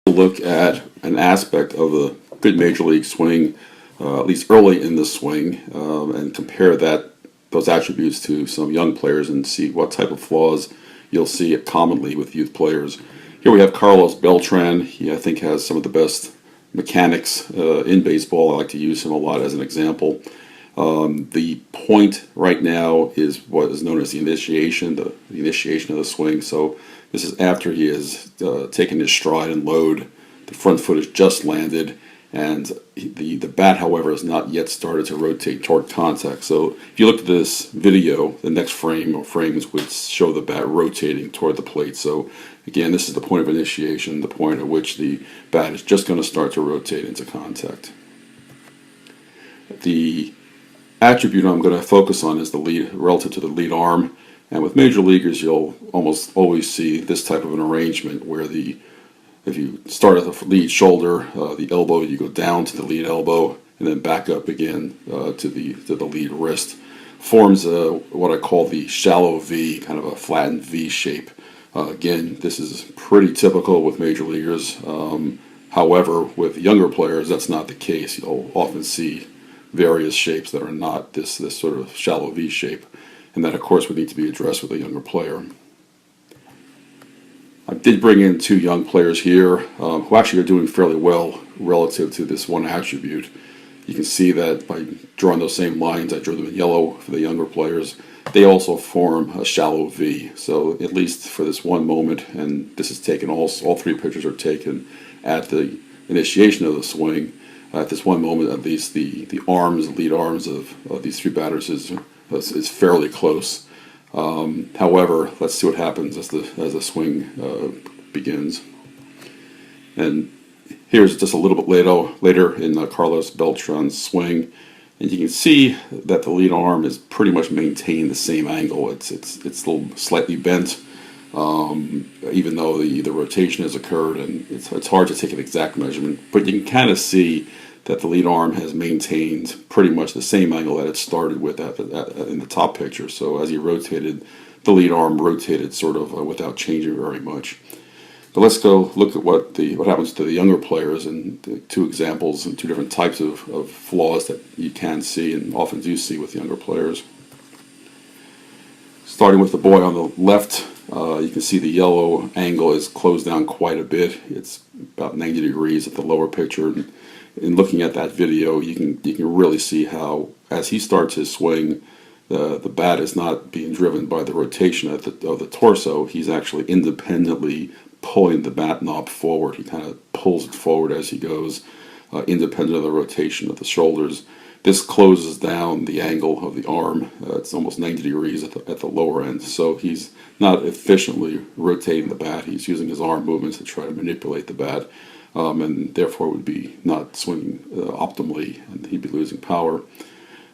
Look at an aspect of a good major league swing, at least early in the swing, and compare those attributes to some young players and see what type of flaws you'll see commonly with youth players. Here we have Carlos Beltran. He, I think, has some of the best mechanics in baseball. I like to use him a lot as an example. The point right now is what is known as the initiation of the swing. So this is after he has taken his stride and load. The front foot has just landed, and the bat, however, has not yet started to rotate toward contact. So if you look at this video, the next frame or frames would show the bat rotating toward the plate. So again, this is the point of initiation, the point at which the bat is just going to start to rotate into contact. The attribute I'm going to focus on is the lead relative to the lead arm. And with major leaguers, you'll almost always see this type of an arrangement where if you start at the lead shoulder, the elbow, you go down to the lead elbow and then back up again to the lead wrist. Forms what I call the shallow V, kind of a flattened V shape. Again, this is pretty typical with major leaguers. However, with younger players, that's not the case. You'll often see various shapes that are not this sort of shallow V shape, and that of course would need to be addressed with a younger player. I did bring in two young players here who actually are doing fairly well relative to this one attribute. You can see that by drawing those same lines, I drew them in yellow for the younger players. They also form a shallow V. So at least for this one moment, and this is taken, all three pictures are taken at the initiation of the swing. At this one moment, at least the lead arms of these three batters is fairly close. However, let's see what happens as the swing begins. And here's just a little bit later in Carlos Beltran's swing, and you can see that the lead arm is pretty much maintained the same angle. It's a little slightly bent, even though the rotation has occurred, and it's hard to take an exact measurement, but you can kind of see that the lead arm has maintained pretty much the same angle that it started with in the top picture. So as he rotated, the lead arm rotated sort of without changing very much. But let's go look at what happens to the younger players, and the two examples and two different types of flaws that you can see and often do see with younger players. Starting with the boy on the left, you can see the yellow angle is closed down quite a bit. It's about 90 degrees at the lower picture. And in looking at that video, you can really see how, as he starts his swing, the bat is not being driven by the rotation of the torso. He's actually independently pulling the bat knob forward. He kind of pulls it forward as he goes, independent of the rotation of the shoulders. This closes down the angle of the arm. It's almost 90 degrees at the lower end. So he's not efficiently rotating the bat. He's using his arm movements to try to manipulate the bat, and therefore would be not swinging optimally, and he'd be losing power.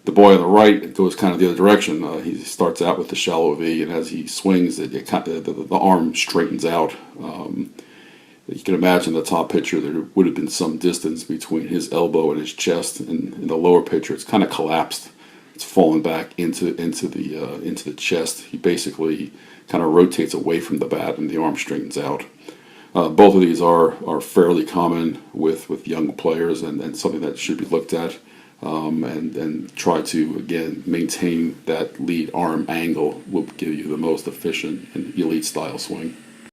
The boy on the right goes kind of the other direction. He starts out with the shallow V, and as he swings, the arm straightens out. You can imagine the top picture, there would have been some distance between his elbow and his chest, and in the lower picture, it's kind of collapsed. It's fallen back into the chest. He basically kind of rotates away from the bat, and the arm straightens out. Both of these are fairly common with young players, and something that should be looked at, and try to, again, maintain that lead arm angle will give you the most efficient and elite style swing.